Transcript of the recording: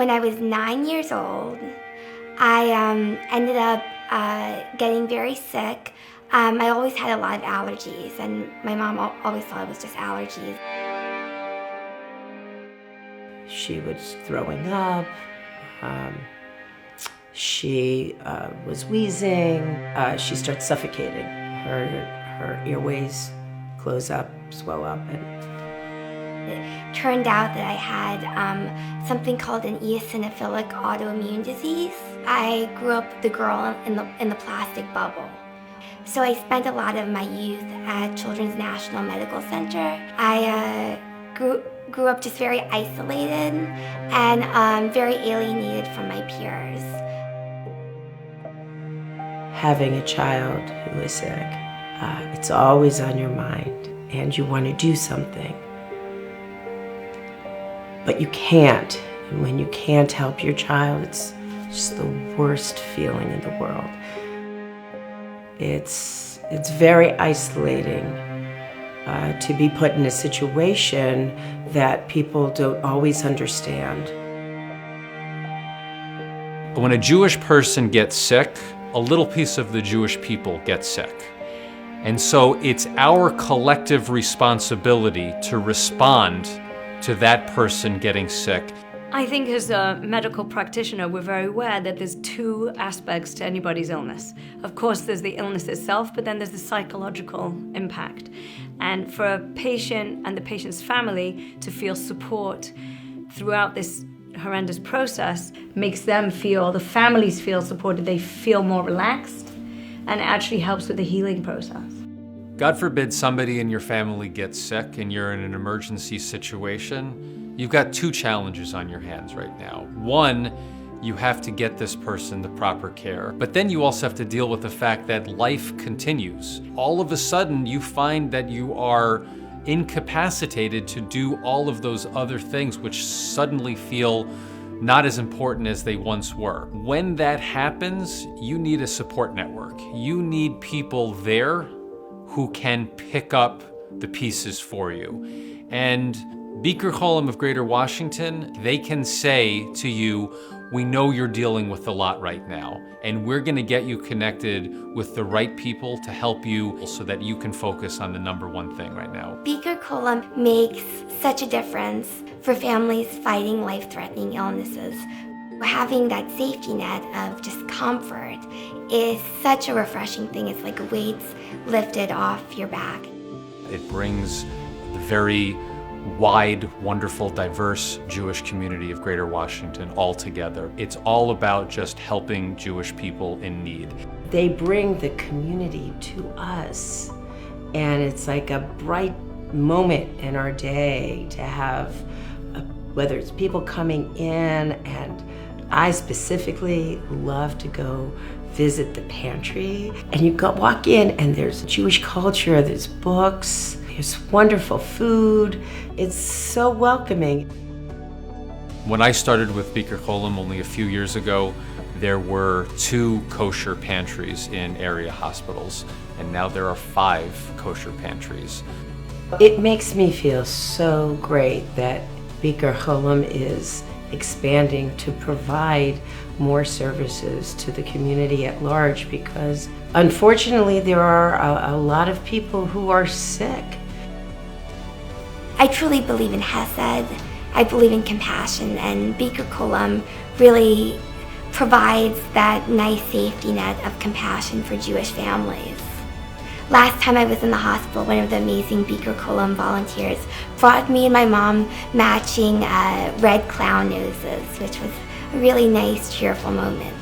When I was 9 years old, I ended up getting very sick. I always had a lot of allergies, and my mom always thought it was just allergies. She was throwing up. She was wheezing. She starts suffocating. Her airways close up, swell up, and it turned out that I had something called an eosinophilic autoimmune disease. I grew up the girl in the plastic bubble. So I spent a lot of my youth at Children's National Medical Center. I grew up just very isolated and very alienated from my peers. Having a child who is sick, it's always on your mind, and you want to do something. But you can't, and when you can't help your child, it's just the worst feeling in the world. It's very isolating to be put in a situation that people don't always understand. When a Jewish person gets sick, a little piece of the Jewish people gets sick. And so it's our collective responsibility to respond to that person getting sick. I think as a medical practitioner, we're very aware that there's two aspects to anybody's illness. Of course, there's the illness itself, but then there's the psychological impact. And for a patient and the patient's family to feel support throughout this horrendous process makes them feel, the families feel supported, they feel more relaxed, and it actually helps with the healing process. God forbid somebody in your family gets sick and you're in an emergency situation. You've got two challenges on your hands right now. One, you have to get this person the proper care, but then you also have to deal with the fact that life continues. All of a sudden, you find that you are incapacitated to do all of those other things which suddenly feel not as important as they once were. When that happens, you need a support network. You need people there who can pick up the pieces for you. And Bikur Cholim of Greater Washington, they can say to you, we know you're dealing with a lot right now, and we're gonna get you connected with the right people to help you so that you can focus on the number one thing right now. Bikur Cholim makes such a difference for families fighting life-threatening illnesses. Having that safety net of just comfort is such a refreshing thing. It's like weights lifted off your back. It brings the very wide, wonderful, diverse Jewish community of Greater Washington all together. It's all about just helping Jewish people in need. They bring the community to us, and it's like a bright moment in our day to have, whether it's people coming in, and I specifically love to go visit the pantry, and you walk in and there's Jewish culture, there's books, there's wonderful food. It's so welcoming. When I started with Bikur Cholim only a few years ago, there were 2 kosher pantries in area hospitals, and now there are 5 kosher pantries. It makes me feel so great that Bikur Cholim is expanding to provide more services to the community at large, because unfortunately there are a lot of people who are sick. I truly believe in Hesed. I believe in compassion, and Bikur Cholim really provides that nice safety net of compassion for Jewish families. Last time I was in the hospital, one of the amazing Bikur Cholim volunteers brought me and my mom matching red clown noses, which was a really nice, cheerful moment.